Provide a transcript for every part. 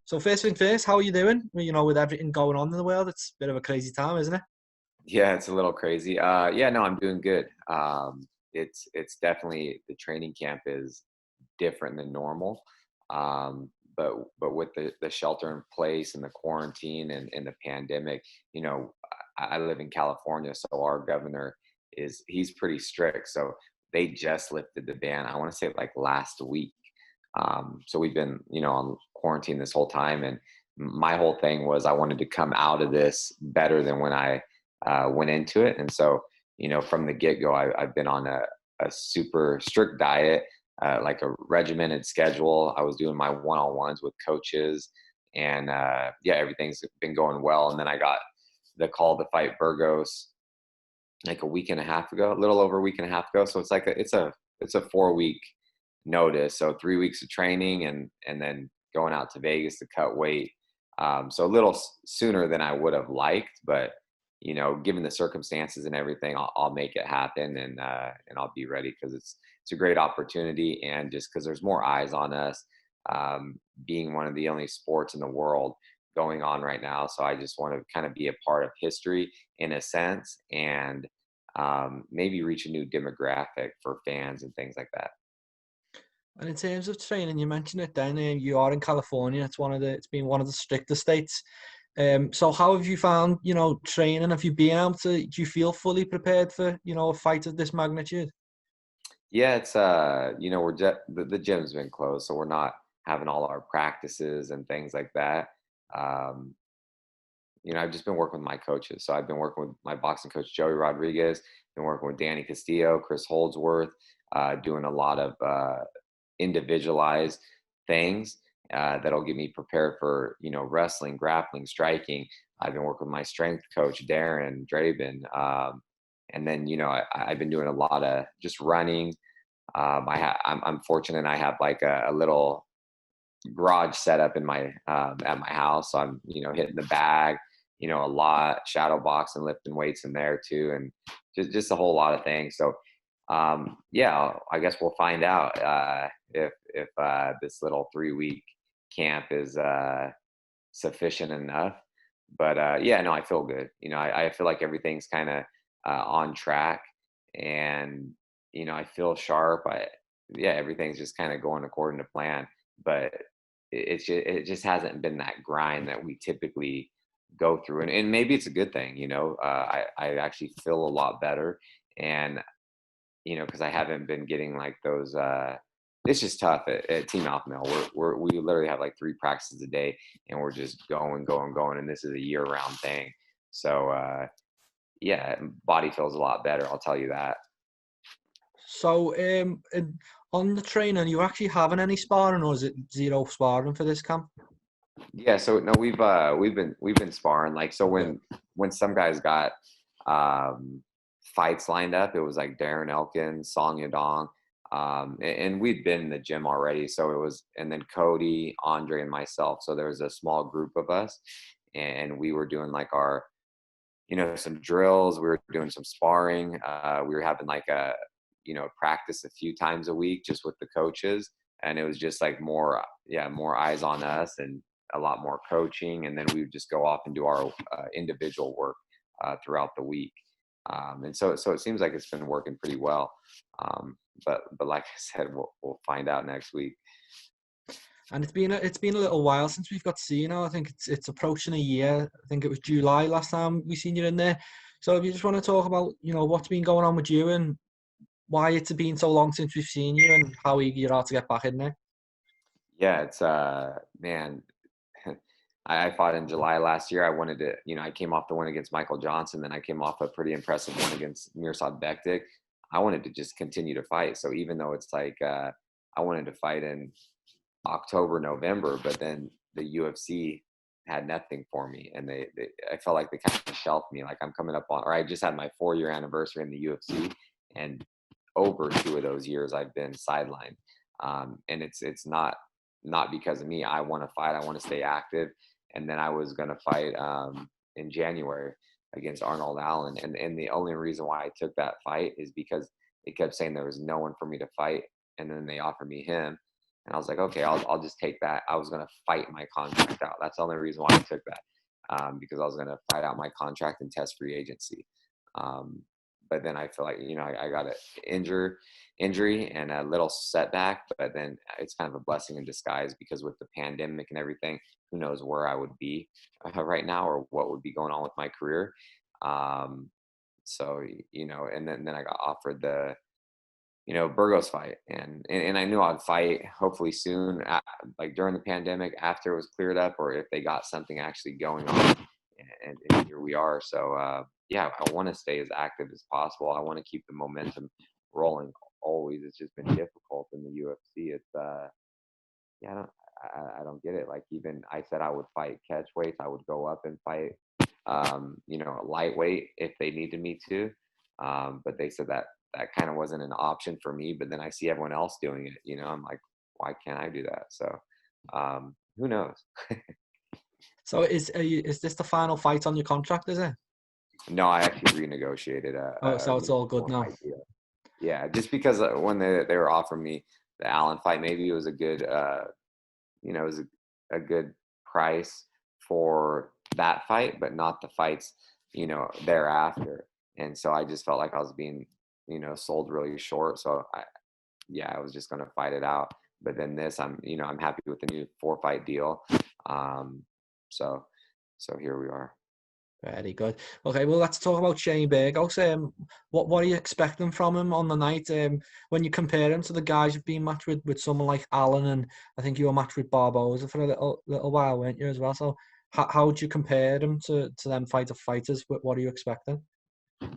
So first thing first, how are you doing? Well, with everything going on in the world, it's a bit of a crazy time, isn't it? Yeah, it's a little crazy. Yeah, no, I'm doing good. It's definitely the training camp is different than normal. But with the shelter in place and the quarantine and the pandemic, you know, I live in California, so our governor he's pretty strict. So they just lifted the ban. I want to say like last week. So we've been, on quarantine this whole time, and my whole thing was I wanted to come out of this better than when I went into it. And so, from the get go, I've been on a super strict diet, like a regimented schedule. I was doing my one on ones with coaches, and yeah, everything's been going well. And then I got the call to fight Burgos like a week and a half ago, a little over a week and a half ago. So it's like it's a 4 week notice. So 3 weeks of training and then going out to Vegas to cut weight. So a little sooner than I would have liked, but given the circumstances and everything, I'll make it happen, and I'll be ready because it's a great opportunity, and just because there's more eyes on us, being one of the only sports in the world going on right now. So I just want to kind of be a part of history in a sense, and maybe reach a new demographic for fans and things like that. And in terms of training, you mentioned it then, you are in California. It's been one of the stricter states. So how have you found, training? Have you been able to, do you feel fully prepared for, a fight of this magnitude? Yeah, it's the gym's been closed, so we're not having all our practices and things like that. Um, I've just been working with my coaches. So I've been working with my boxing coach Joey Rodriguez, been working with Danny Castillo, Chris Holdsworth, doing a lot of individualized things that'll get me prepared for wrestling, grappling, striking. I've been working with my strength coach Darren Draben, and then I've been doing a lot of just running. I'm fortunate. I have like a little garage set up in my at my house, so I'm hitting the bag, a lot, shadow box and lifting weights in there too, and just a whole lot of things. So yeah, I guess we'll find out if this little 3 week camp is sufficient enough. But yeah, no, I feel good. I feel like everything's kind of on track, and I feel sharp. Yeah, everything's just kind of going according to plan. But it just hasn't been that grind that we typically go through, and maybe it's a good thing. I actually feel a lot better, and because I haven't been getting like those. It's just tough at Team Alpha Male. We literally have like 3 practices a day, and we're just going, going, going. And this is a year-round thing. So yeah, body feels a lot better. I'll tell you that. So on the training, are you actually having any sparring, or is it zero sparring for this camp? Yeah. So no, we've been sparring. Like, so Yeah. when some guys got fights lined up, it was like Darren Elkins, Song Yadong. And we'd been in the gym already. So it was, and then Cody, Andre, and myself. So there was a small group of us, and we were doing like our, some drills. We were doing some sparring. We were having like practice a few times a week just with the coaches. And it was just like more eyes on us and a lot more coaching. And then we would just go off and do our individual work throughout the week. And so it seems like it's been working pretty well. But like I said, we'll find out next week. And it's been a little while since we've got to see you now. I think it's approaching a year. I think it was July last time we seen you in there. So if you just want to talk about, what's been going on with you and why it's been so long since we've seen you and how eager you are to get back in there. Yeah, it's man, I fought in July last year. I wanted to, I came off the win against Michael Johnson, then I came off a pretty impressive one against Mirsad Bektik. I wanted to just continue to fight. So even though it's like I wanted to fight in October, November, but then the UFC had nothing for me, and I felt like they kind of shelved me. Like, I'm coming up on, or I just had my 4 year anniversary in the UFC, and over 2 of those years I've been sidelined. And it's not because of me. I want to fight. I want to stay active. And then I was going to fight in January against Arnold Allen. And the only reason why I took that fight is because it kept saying there was no one for me to fight. And then they offered me him. And I was like, okay, I'll just take that. I was gonna fight my contract out. That's the only reason why I took that, because I was gonna fight out my contract and test free agency. Um, but then I feel like, I got an injury and a little setback, but then it's kind of a blessing in disguise, because with the pandemic and everything, who knows where I would be right now, or what would be going on with my career. Um, so, and then I got offered the, Burgos fight, and I knew I'd fight hopefully soon, like during the pandemic, after it was cleared up, or if they got something actually going on, and here we are. So yeah, I want to stay as active as possible. I want to keep the momentum rolling always. It's just been difficult in the UFC. It's yeah, I don't get it. Like, even I said I would fight catch weights. I would go up and fight, lightweight if they needed me to. But they said that kind of wasn't an option for me. But then I see everyone else doing it. I'm like, why can't I do that? So who knows? So is this the final fight on your contract, is it? No, I actually renegotiated Oh, a so it's really all good poor now. fight deal. Yeah, just because when they were offering me the Allen fight, maybe it was a good it was a good price for that fight, but not the fights, thereafter. And so I just felt like I was being, sold really short. So I was just going to fight it out. But then this, I'm happy with the new 4-fight deal. Um, so, so here we are. Very good. Okay, well, let's talk about Shane Burgos. What are you expecting from him on the night? When you compare him to the guys you've been matched with someone like Allen, and I think you were matched with Barboza for a little while, weren't you, as well? So how would you compare him to them fighters? What are you expecting?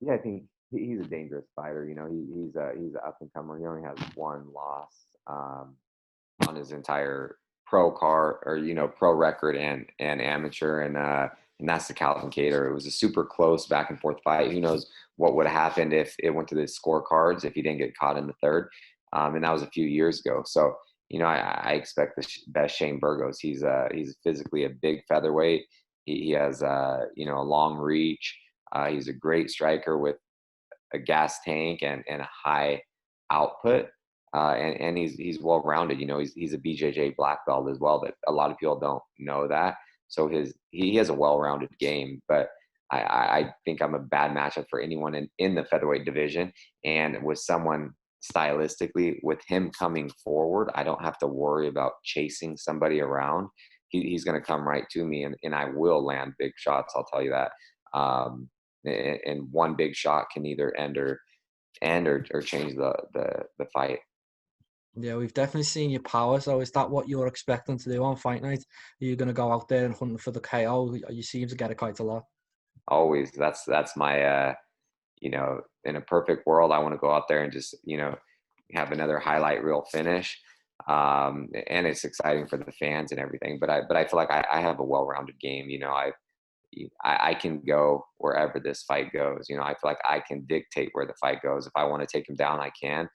Yeah, I think he's a dangerous fighter. He's an up and comer. He only has one loss on his entire pro car, or pro record, and amateur, and that's the Calvin Cater. It was a super close back and forth fight. Who knows what would have happened if it went to the scorecards, if he didn't get caught in the third, and that was a few years ago. So I expect the best Shane Burgos. He's physically a big featherweight. He has a long reach. He's a great striker with a gas tank and a high output. And he's well rounded. He's a BJJ black belt as well. That a lot of people don't know that. So he has a well rounded game. But I think I'm a bad matchup for anyone in the featherweight division. And with someone stylistically, with him coming forward, I don't have to worry about chasing somebody around. He's going to come right to me, and I will land big shots. I'll tell you that. And one big shot can either end or change the fight. Yeah, we've definitely seen your power. So is that what you're expecting to do on fight night? Are you going to go out there and hunt for the KO? You seem to get it quite a lot. Always. That's my in a perfect world, I want to go out there and just have another highlight reel finish. And it's exciting for the fans and everything. But I feel like I have a well-rounded game. I can go wherever this fight goes. I feel like I can dictate where the fight goes. If I want to take him down, I can.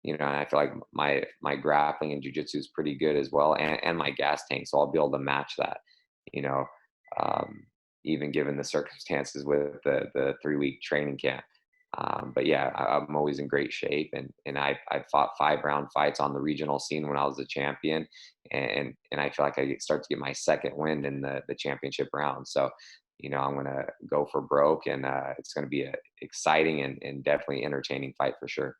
And I feel like my grappling and jiu-jitsu is pretty good as well, and my gas tank, so I'll be able to match that. You know, um, Even given the circumstances with the 3-week training camp. But yeah, I'm always in great shape, and I fought 5-round fights on the regional scene when I was a champion, and I feel like I start to get my second win in the championship round. So, I'm gonna go for broke, and it's gonna be a exciting and definitely entertaining fight for sure.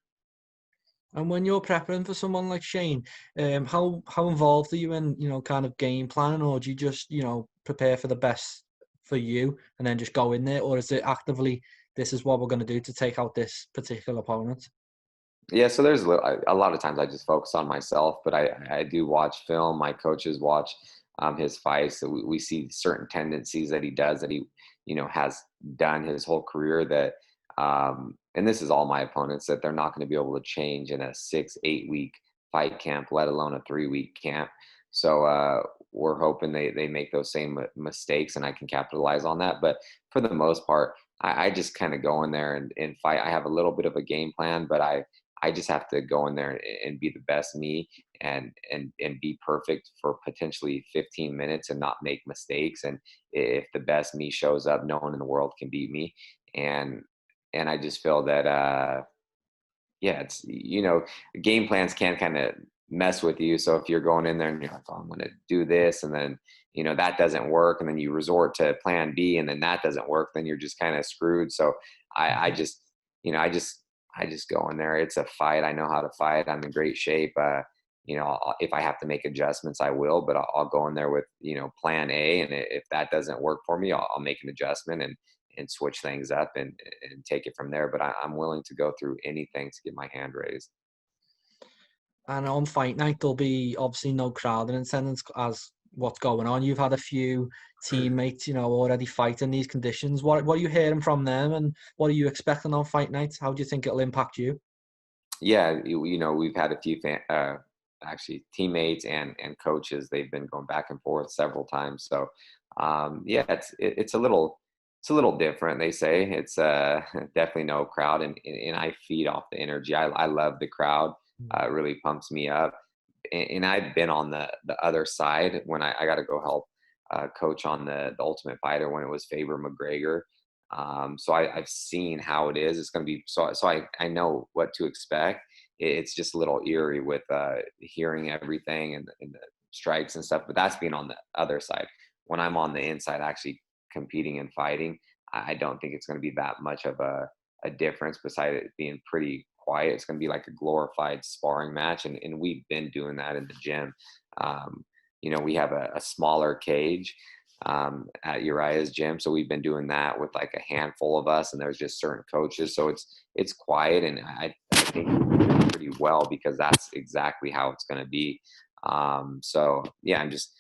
And when you're preparing for someone like Shane, how involved are you in kind of game planning, or do you just prepare for the best for you and then just go in there, or is it actively this is what we're going to do to take out this particular opponent? Yeah, so there's a lot of times I just focus on myself, but I do watch film. My coaches watch his fights, so we see certain tendencies that he does, that he has done his whole career, that and this is all my opponents, that they're not going to be able to change in a 6-8 week fight camp, let alone a 3-week camp. So we're hoping they make those same mistakes, and I can capitalize on that. But for the most part, I just kind of go in there and fight. I have a little bit of a game plan, but I just have to go in there and be the best me, and be perfect for potentially 15 minutes and not make mistakes. And if the best me shows up, no one in the world can beat me. And I just feel that yeah, it's game plans can kind of mess with you. So if you're going in there and you're like, oh, I'm going to do this, and then, that doesn't work, and then you resort to plan B, and then that doesn't work, then you're just kind of screwed. So I just, I just go in there. It's a fight. I know how to fight. I'm in great shape. If I have to make adjustments, I will, but I'll go in there with, plan A. And if that doesn't work for me, I'll make an adjustment and switch things up and take it from there. But I'm willing to go through anything to get my hand raised. And on fight night, there'll be obviously no crowd in attendance as what's going on. You've had a few teammates, already fight in these conditions. What are you hearing from them, and what are you expecting on fight night? How do you think it'll impact you? Yeah, we've had a few actually teammates and coaches. They've been going back and forth several times. So yeah, it's a little different. They say it's definitely no crowd, and I feed off the energy. I love the crowd. It really pumps me up. And I've been on the other side when I got to go help coach on the Ultimate Fighter when it was Faber McGregor. So I've seen how it is. It's going to be so I know what to expect. It's just a little eerie with hearing everything and the strikes and stuff. But that's being on the other side. When I'm on the inside, actually competing and fighting, I don't think it's going to be that much of a difference. Besides it being pretty quiet, it's going to be like a glorified sparring match, and we've been doing that in the gym. We have a smaller cage at Uriah's gym, so we've been doing that with like a handful of us, and there's just certain coaches, so it's quiet, and I think we're doing pretty well because that's exactly how it's going to be. So yeah, I'm just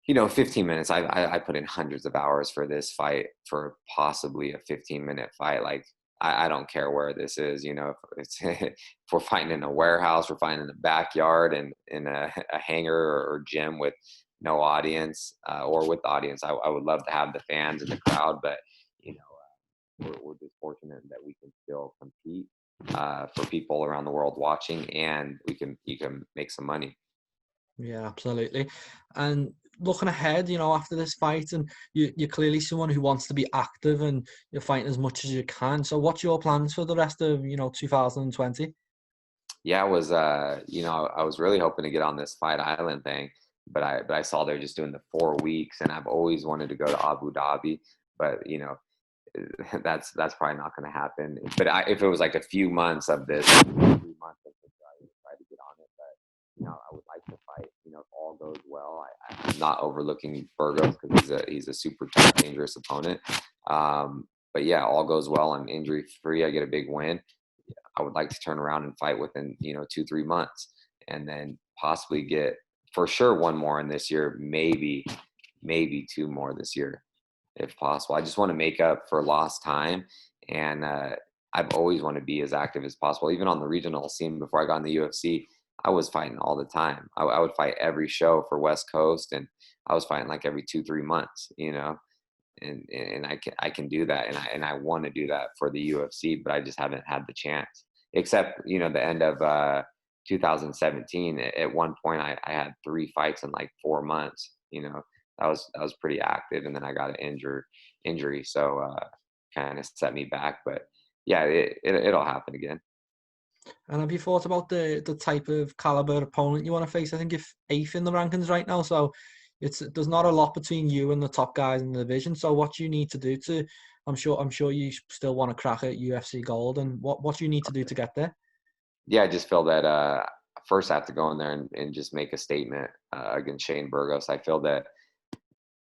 15 minutes. I put in hundreds of hours for this fight, for possibly a 15-minute fight. Like I don't care where this is, if it's if we're fighting in a warehouse, we're fighting in the backyard and in a hangar or gym with no audience, or with the audience. I would love to have the fans and the crowd, but we're just fortunate that we can still compete for people around the world watching, and you can make some money. Yeah, absolutely. And looking ahead, after this fight, and you're clearly someone who wants to be active and you're fighting as much as you can. So what's your plans for the rest of, 2020? Yeah, I was really hoping to get on this Fight Island thing, but I saw they're just doing the 4 weeks, and I've always wanted to go to Abu Dhabi, but that's probably not going to happen. But if it was like a few months of this, 3 months, I think I would try to get on it. But I would like to fight. If all goes well, I'm not overlooking Burgos because he's a super tough, dangerous opponent. But yeah, all goes well. I'm injury free. I get a big win. I would like to turn around and fight within 2-3 months, and then possibly get for sure one more in this year, maybe two more this year if possible. I just want to make up for lost time, and I've always wanted to be as active as possible. Even on the regional scene before I got in the UFC, I was fighting all the time. I would fight every show for West Coast, and I was fighting like every 2-3 months, and I can do that, and I want to do that for the UFC, but I just haven't had the chance. Except the end of 2017. At one point, I had 3 fights in like 4 months. That was pretty active, and then I got an injury, so kind of set me back. But yeah, it'll happen again. And have you thought about the type of caliber opponent you want to face? I think you're 8th in the rankings right now, so there's not a lot between you and the top guys in the division. So what do you need to do to? I'm sure you still want to crack at UFC Gold, and what do you need to do to get there? Yeah, I just feel that first I have to go in there and just make a statement against Shane Burgos. I feel that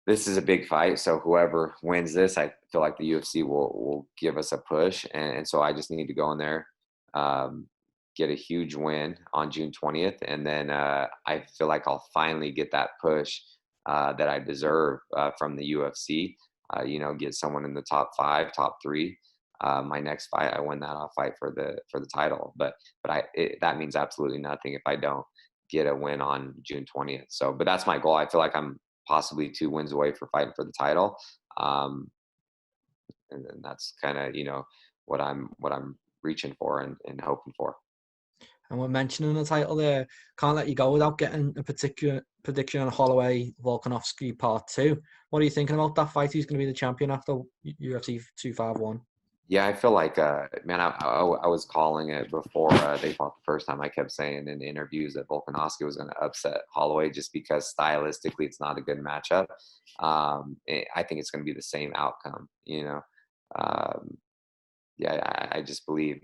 this is a big fight, so whoever wins this, I feel like the UFC will give us a push, and so I just need to go in there, get a huge win on June 20th, and then I feel like I'll finally get that push that I deserve from the UFC. Get someone in the top 5, top 3. My next fight, I win that, I'll fight for the title. But that means absolutely nothing if I don't get a win on June 20th. So, but that's my goal. I feel like I'm possibly 2 wins away for fighting for the title, and then that's kind of what I'm reaching for and hoping for. And we're mentioning the title there. Can't let you go without getting a particular prediction on Holloway Volkanovski Part 2. What are you thinking about that fight? Who's going to be the champion after UFC 251? Yeah, I feel like, man, I was calling it before they fought the first time. I kept saying in interviews that Volkanovski was going to upset Holloway just because stylistically it's not a good matchup. I think it's going to be the same outcome, you know. Um, yeah, I just believe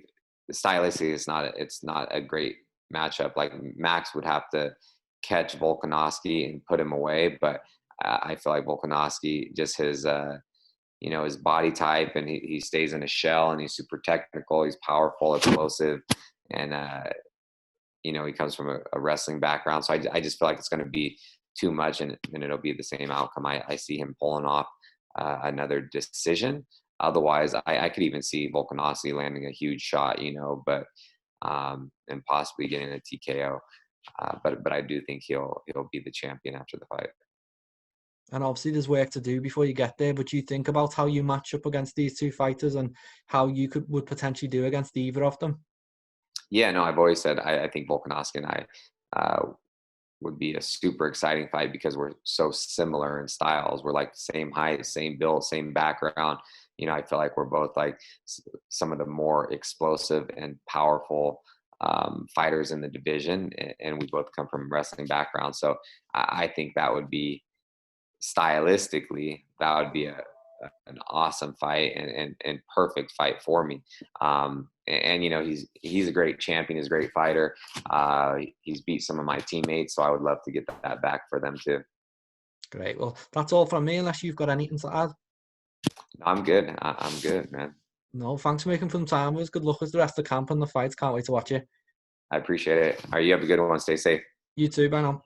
stylistically it's not a great matchup. Like Max would have to catch Volkanovski and put him away, but I feel like Volkanovski, just his his body type, and he stays in a shell, and he's super technical. He's powerful, explosive, and he comes from a wrestling background. So I just feel like it's going to be too much, and it'll be the same outcome. I see him pulling off another decision. Otherwise, I could even see Volkanovski landing a huge shot, but and possibly getting a TKO. But I do think he'll be the champion after the fight. And obviously there's work to do before you get there, but you think about how you match up against these two fighters and how you would potentially do against either of them? Yeah, no, I've always said I think Volkanovski and I would be a super exciting fight because we're so similar in styles. We're like the same height, same build, same background. I feel like we're both like some of the more explosive and powerful fighters in the division, and we both come from wrestling backgrounds. So I think that would be stylistically, that would be an awesome fight and perfect fight for me. He's a great champion. He's a great fighter. He's beat some of my teammates, so I would love to get that back for them too. Great. Well, that's all from me, unless you've got anything to add. No, I'm good. I'm good, man. No, thanks for making some time with us. Good luck with the rest of the camp and the fights. Can't wait to watch it. I appreciate it. All right, you have a good one. Stay safe. You too. Bye now.